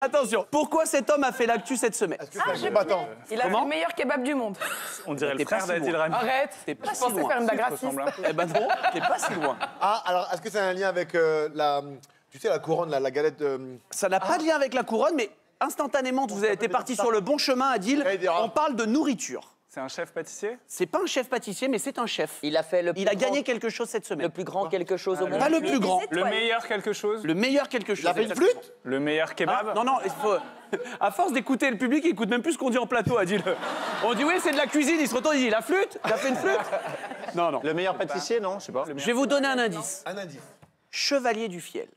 Attention, pourquoi cet homme a fait l'actu cette semaine? Est-ce que c'est un combattant? Il a fait le meilleur kebab du monde. On dirait le T'es pas frère si d'Adil loin. Rami. Arrête. T'es pas Je si pensais loin. faire une blague raciste. ressemble un peu. Eh ben non, t'es pas si loin. Ah, alors, est-ce que c'est un lien avec la... Tu sais, la couronne, la galette de... Ça n'a pas de lien avec la couronne, mais instantanément, vous avez été parti sur le bon chemin, Adil. On parle de nourriture. C'est un chef pâtissier? C'est pas un chef pâtissier, mais c'est un chef. Il a fait le plus Il a grand- gagné quelque chose cette semaine. le plus grand quelque chose au monde. Pas le plus grand, Le meilleur quelque chose? le meilleur quelque chose. Il a fait une flûte? Le meilleur kebab? Ah, non, non, il faut... À force d'écouter le public, il écoute même plus ce qu'on dit en plateau, Adil. On dit oui, c'est de la cuisine, il se retourne, il dit la flûte? Il a fait une flûte? Non, non. Le meilleur pâtissier, non? Je sais pas. Je vais vous donner un indice. Un indice. Chevalier du fiel.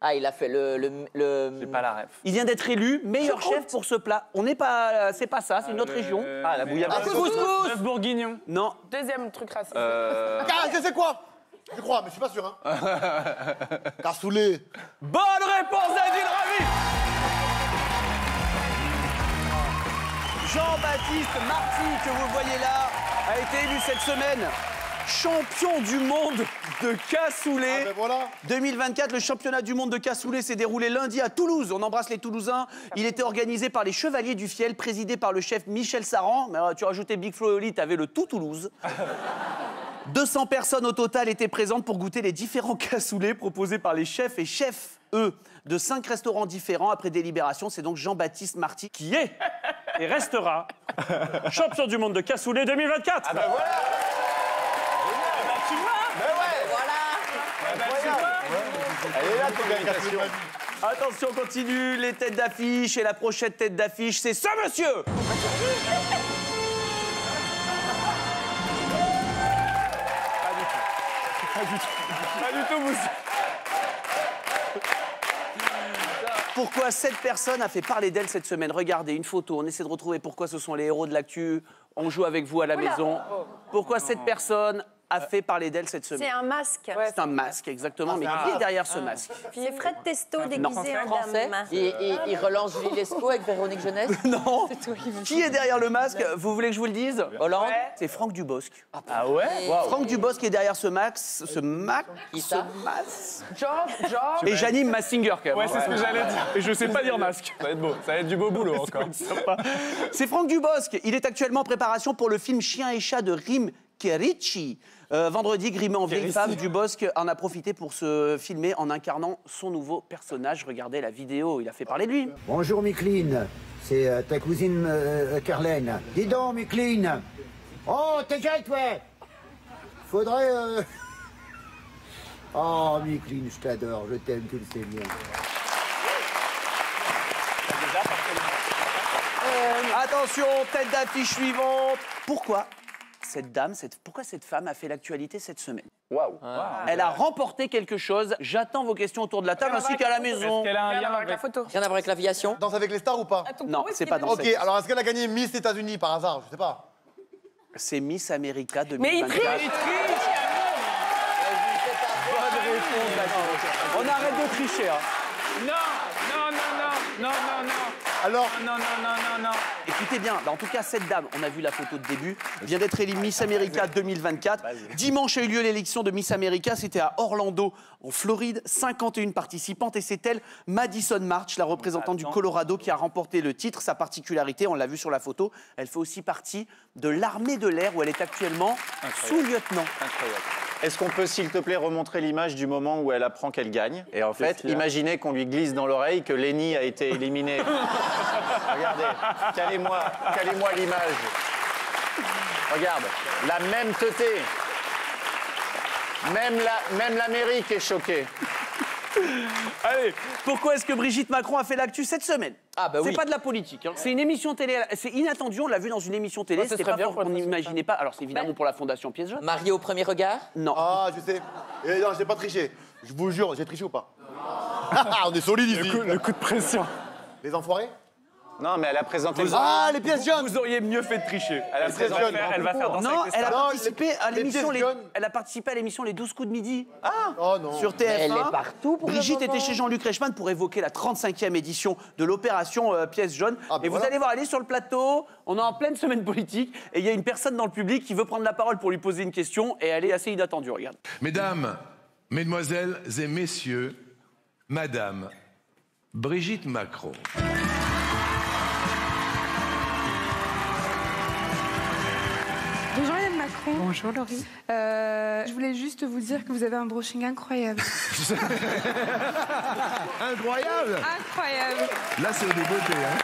Ah, il a fait J'ai pas la ref. Il vient d'être élu meilleur chef pour ce plat. On n'est pas... C'est pas ça, c'est une autre région. Ah, la bouillabaisse. Couscous! Bœuf bourguignon. Non. Deuxième truc raciste. Ah, je sais quoi? Je crois, mais je suis pas sûr, hein. Cassoulet. Bonne réponse d'Adil Rami! Jean-Baptiste Marty, que vous voyez là, a été élu cette semaine champion du monde de cassoulet. Ah ben voilà. 2024, le championnat du monde de cassoulet s'est déroulé lundi à Toulouse. On embrasse les Toulousains. Il était organisé par les Chevaliers du Fiel, présidé par le chef Michel Saran. Mais tu rajoutais Big Flo et Oli, t'avais le tout Toulouse. 200 personnes au total étaient présentes pour goûter les différents cassoulets proposés par les chefs et chefs, eux, de 5 restaurants différents. Après délibération, c'est donc Jean-Baptiste Marty Qui est et restera champion du monde de cassoulet 2024. Ah bah voilà. Elle est là, ton invitation. Attention, on continue, les têtes d'affiche. Et la prochaine tête d'affiche, c'est ce monsieur. Pas du tout, Moussa. Pourquoi cette personne a fait parler d'elle cette semaine? Regardez, une photo, on essaie de retrouver pourquoi ce sont les héros de l'actu. On joue avec vous à la maison. Pourquoi cette personne a fait parler d'elle cette C'est semaine? un masque. C'est un masque, exactement. Mais qui est derrière ce masque? C'est Fred Testo déguisé en français. dame. Il relance Julie Lescaut avec Véronique Jeunesse. Non. Qui est derrière le masque? Vous voulez que je vous le dise? Hollande. C'est Franck Dubosc. Ah ouais? Franck Dubosc est derrière ce max, Qui ça? Genre. Et Janine Massinger, quand même. Ouais, c'est ce que j'allais dire. Et je sais pas dire masque. Ça va être beau. Ça va être du beau boulot encore. C'est Franck Dubosc. Il est actuellement en préparation pour le film Chien et chat de Rim Kerici. Vendredi, grimé en vieille femme, Dubosc en a profité pour se filmer en incarnant son nouveau personnage. Regardez la vidéo, il a fait parler de lui. Bonjour Micheline, c'est ta cousine Carlène. Dis donc Micheline. Oh, t'inquiète, ouais. Faudrait... Oh Micheline, je t'adore, je t'aime, tu le sais bien. Attention, tête d'affiche suivante. Pourquoi pourquoi cette femme a fait l'actualité cette semaine? Waouh. Elle a remporté quelque chose. J'attends vos questions autour de la table ainsi qu'à la maison. Est-ce qu'elle a un lien Avec la avec... photo. Rien à voir avec l'aviation. Danse avec les stars ou pas? Non, c'est pas dans Ok, cette. alors est-ce qu'elle a gagné Miss États-Unis par hasard? Je sais pas. C'est Miss America Mais il 2024. triche. Bonne réponse, Baptiste. On arrête de tricher. Hein. Non. Alors, Non. Écoutez bien, en tout cas, cette dame, on a vu la photo de début, vient d'être élue Miss America 2024. Dimanche a eu lieu l'élection de Miss America, c'était à Orlando, en Floride. 51 participantes et c'est elle, Madison March, la représentante du Colorado, qui a remporté le titre. Sa particularité, on l'a vu sur la photo, elle fait aussi partie de l'armée de l'air où elle est actuellement sous-lieutenant. Incroyable. Est-ce qu'on peut, s'il te plaît, remontrer l'image du moment où elle apprend qu'elle gagne? Et en fait, imaginez qu'on lui glisse dans l'oreille que Lenny a été éliminé. Regardez, calez-moi l'image. Regarde, la même teuté. Même l'Amérique est choquée. Allez, pourquoi est-ce que Brigitte Macron a fait l'actu cette semaine? Ah bah oui. C'est pas de la politique, hein. C'est une émission télé, c'est inattendu, on l'a vu dans une émission télé, ce c'était serait pas bien pour pour qu'on le n'imaginait pas. Alors c'est évidemment pour la Fondation Pièce Jaune. Marié au premier regard. Non. ah, je sais. Et non, j'ai pas triché. Je vous jure, j'ai triché ou pas? On est solide ici. Le coup de pression. Les enfoirés? Non, mais elle a présenté... Ah, les pièces jaunes. Vous auriez mieux fait de tricher. Elle a pièces présenté... jaunes. Elle va faire danser Non, avec les elle a stars. participé à les l'émission pièces jaunes. Elle a participé à l'émission Les 12 coups de midi Oh non. sur TF1. Elle est partout pour le Brigitte moment. était chez Jean-Luc Reichmann pour évoquer la 35e édition de l'opération Pièce Jaune. Ah, ben et vous voilà. allez voir, elle est sur le plateau, on est en pleine semaine politique et il y a une personne dans le public qui veut prendre la parole pour lui poser une question et elle est assez inattendue, regarde. Mesdames, mesdemoiselles et messieurs, madame, Brigitte Macron. Bonjour Madame Macron. Bonjour Laurie. Je voulais juste vous dire que vous avez un brushing incroyable. Incroyable. Incroyable. Là, c'est au débeauté, hein.